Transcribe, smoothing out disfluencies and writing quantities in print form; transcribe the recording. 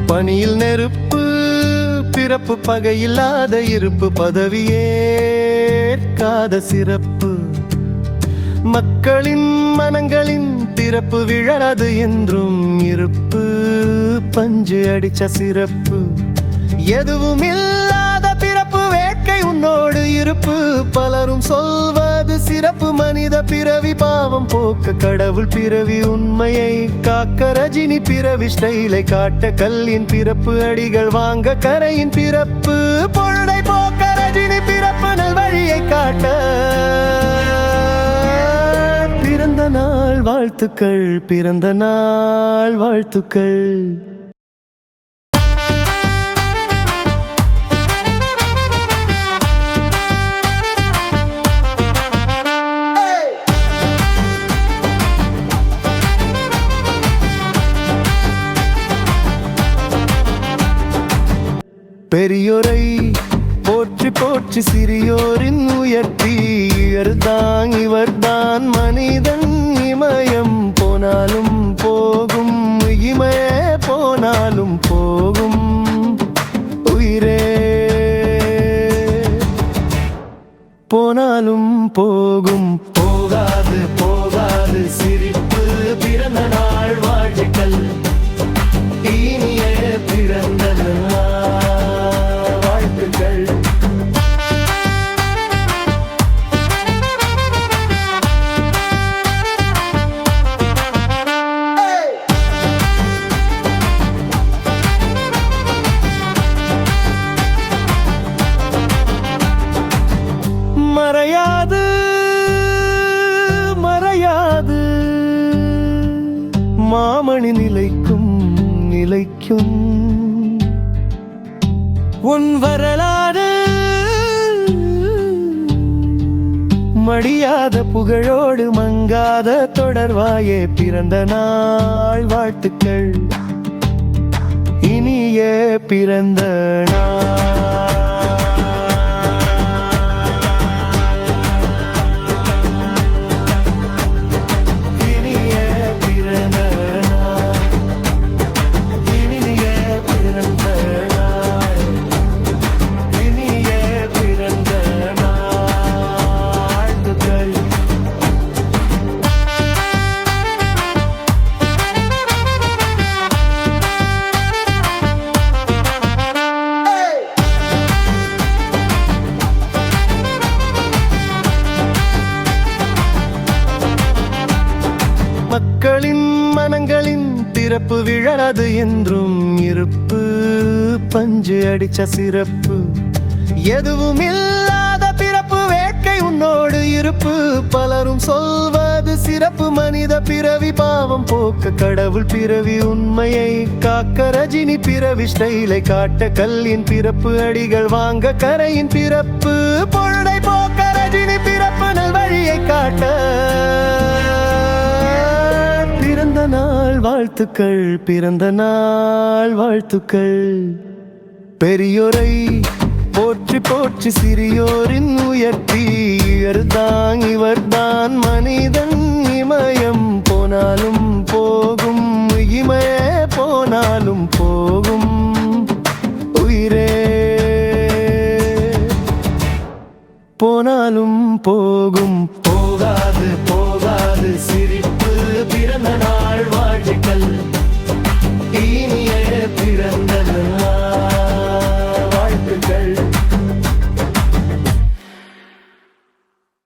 பணியில் நெருப்பு பிறப்பு பகையில்லாத இருப்பு பதவியேற்காத சிறப்பு மக்களின் மனங்களின் திறப்பு விழாது என்றும் இருப்பு பஞ்சு அடிச்ச சிறப்பு எதுவும் இல்லாத பிறப்பு வேட்கை உன்னோடு இருப்பு பலரும் சொல்வது சிறப்பு மனித பிறவி பாவம் போக்க கடவுள் பிறவி உண்மையை காக்க ரஜினி பிறவி ஸ்டைலை காட்ட கல்லின் பிறப்பு அடிகள் வாங்க கரையின் பிறப்பு பொழுதை போக்க ரஜினி பிறப்பு நல்வழியை காட்ட பிறந்த நாள் வாழ்த்துக்கள் பிறந்த நாள் வாழ்த்துக்கள். பெரியோரை போற்றி போற்றி சிறியோரின் உயர்த்தி இவர்தான் இவர்தான் மனிதன் இமயம் போனாலும் போகும் இமய போனாலும் போகும் உயிரே போனாலும் போகும் போகாது போகாது சிரிப்பு பிறந்த நாள் வாழ்த்துக்கள் இனிய பிறந்த நாள் வாழ்த்துக்கள். மறையாது மறையாது மாமணி நிலைக்கும் நிலைக்கும் உன் வரலாறு மடியாத புகழோடு மங்காத தொடர்வாயே பிறந்த நாள் வாழ்த்துக்கள் இனிய பிறந்த நாள். மக்களின் மனங்களின் திறப்பு விழாது என்றும் இருப்பு பஞ்சு அடிச்ச சிறப்பு எதுவும் இல்லாத பிறப்பு வேட்கை உன்னோடு இருப்பு பலரும் சொல்வது சிறப்பு மனித பிறவி பாவம் போக்க கடவுள் பிறவி உண்மையை காக்க ரஜினி பிறவி ஸ்டைலை காட்ட கல்லின் பிறப்பு அடிகள் வாங்க கரையின் பிறப்பு பொழுதை போக்க ரஜினி பிறப்பு நல்வழியை காட்ட பிறந்த நாள் வாழ்த்துக்கள் பிறந்த நாள் வாழ்த்துக்கள். பெரியோரை போற்றி போற்றி சிறியோரின் உயர்த்தி இவர்தான் இவர்தான் மனிதன் இமயம் போனாலும் போகும் இமய போனாலும் போகும் உயிரே போனாலும் போகும் போகாது போகாது சிறி